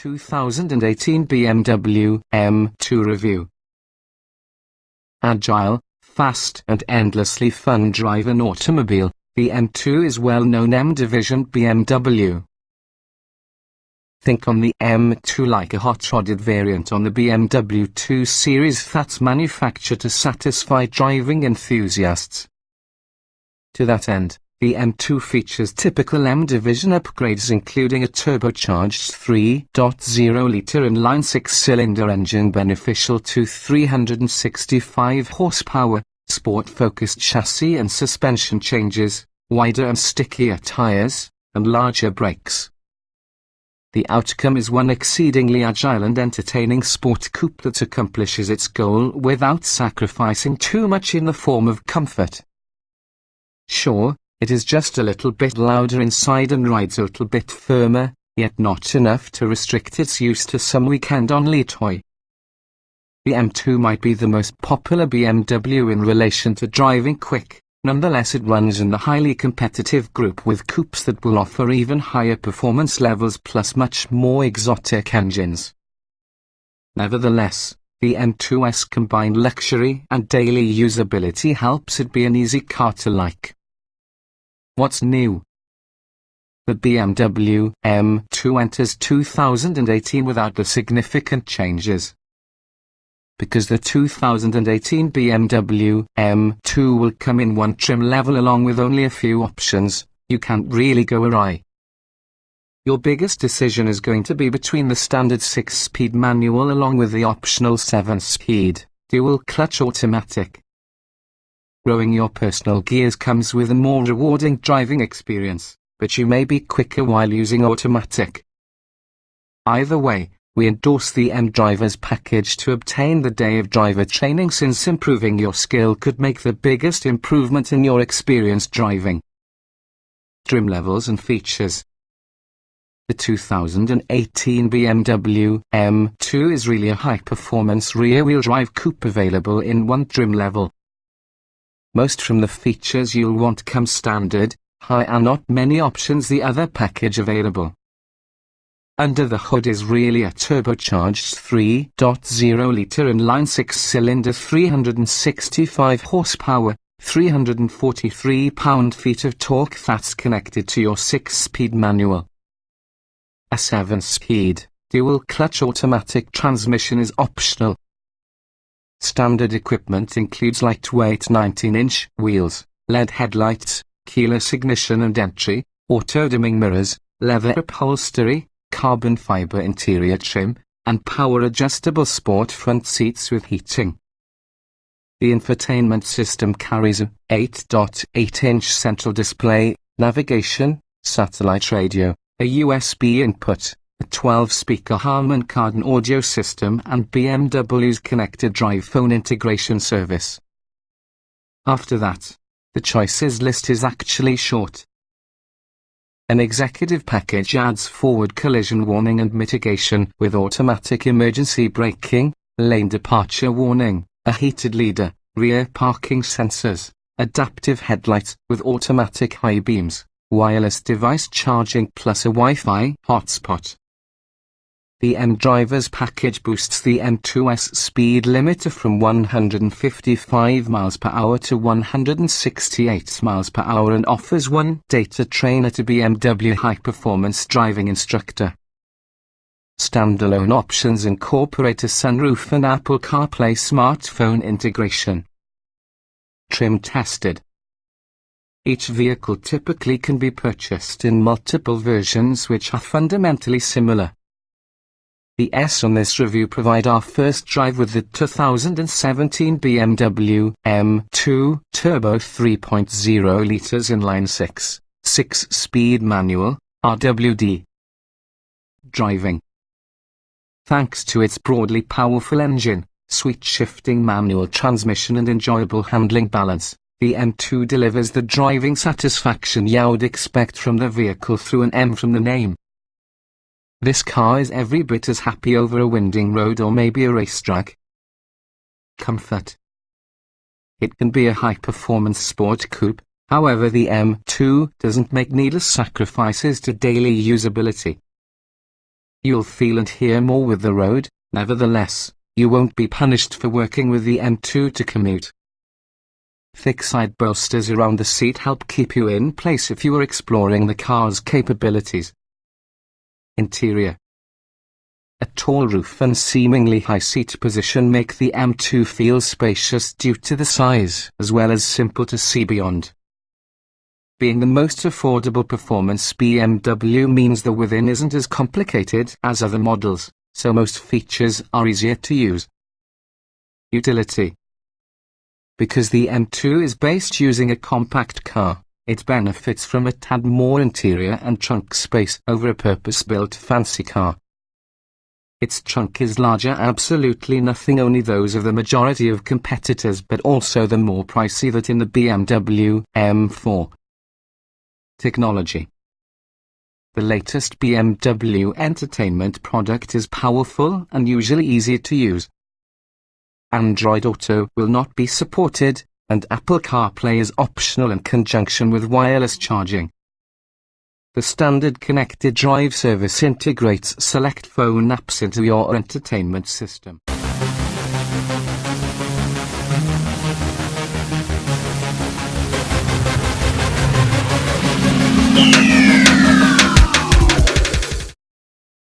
2018 BMW M2 review. Agile, fast and endlessly fun drive-in automobile, the M2 is well-known M-division BMW. Think on the M2 like a hot-rodded variant on the BMW 2 Series that's manufactured to satisfy driving enthusiasts. To that end, the M2 features typical M-division upgrades including a turbocharged 3.0-litre inline six-cylinder engine beneficial to 365 horsepower, sport-focused chassis and suspension changes, wider and stickier tyres, and larger brakes. The outcome is one exceedingly agile and entertaining sport coupe that accomplishes its goal without sacrificing too much in the form of comfort. Sure, it is just a little bit louder inside and rides a little bit firmer, yet not enough to restrict its use to some weekend-only toy. The M2 might be the most popular BMW in relation to driving quick, nonetheless it runs in the highly competitive group with coupes that will offer even higher performance levels plus much more exotic engines. Nevertheless, the M2's combined luxury and daily usability helps it be an easy car to like. What's new? The BMW M2 enters 2018 without the significant changes. Because the 2018 BMW M2 will come in one trim level along with only a few options, you can't really go awry. Your biggest decision is going to be between the standard 6-speed manual along with the optional 7-speed, dual-clutch automatic. Growing your personal gears comes with a more rewarding driving experience, but you may be quicker while using automatic. Either way, we endorse the M Drivers package to obtain the day of driver training since improving your skill could make the biggest improvement in your experience driving. Trim levels and features. The 2018 BMW M2 is really a high-performance rear-wheel drive coupe available in one trim level. Most from the features you'll want come standard, high and not many options the other package available. Under the hood is really a turbocharged 3.0-litre inline six-cylinder 365 horsepower, 343 pound-feet of torque that's connected to your 6-speed manual. A 7-speed, dual-clutch automatic transmission is optional. Standard equipment includes lightweight 19-inch wheels, LED headlights, keyless ignition and entry, auto-dimming mirrors, leather upholstery, carbon fiber interior trim, and power-adjustable sport front seats with heating. The infotainment system carries a 8.8-inch central display, navigation, satellite radio, a USB input, a 12-speaker Harman Kardon audio system and BMW's connected drive phone integration service. After that, the choices list is actually short. An executive package adds forward collision warning and mitigation with automatic emergency braking, lane departure warning, a heated leader, rear parking sensors, adaptive headlights with automatic high beams, wireless device charging plus a Wi-Fi hotspot. The M Drivers package boosts the M2's speed limiter from 155 miles per hour to 168 miles per hour and offers one data trainer to BMW high-performance driving instructor. Standalone options incorporate a sunroof and Apple CarPlay smartphone integration. Trim tested. Each vehicle typically can be purchased in multiple versions which are fundamentally similar. The S on this review provide our first drive with the 2017 BMW M2 Turbo 3.0 litres inline six-speed manual, RWD. Driving. Thanks to its broadly powerful engine, sweet shifting manual transmission and enjoyable handling balance, the M2 delivers the driving satisfaction you'd expect from the vehicle through an M from the name. This car is every bit as happy over a winding road or maybe a racetrack. Comfort. It can be a high-performance sport coupe, however the M2 doesn't make needless sacrifices to daily usability. You'll feel and hear more with the road. Nevertheless, you won't be punished for working with the M2 to commute. Thick side bolsters around the seat help keep you in place if you are exploring the car's capabilities. Interior. A tall roof and seemingly high seat position make the M2 feel spacious due to the size, as well as simple to see beyond. Being the most affordable performance BMW means the within isn't as complicated as other models, so most features are easier to use. Utility. Because the M2 is based using a compact car, it benefits from a tad more interior and trunk space over a purpose-built fancy car. Its trunk is larger, absolutely nothing only those of the majority of competitors, but also the more pricey that in the BMW M4. Technology. The latest BMW entertainment product is powerful and usually easy to use. Android Auto will not be supported, and Apple CarPlay is optional in conjunction with wireless charging. The standard connected drive service integrates select phone apps into your entertainment system.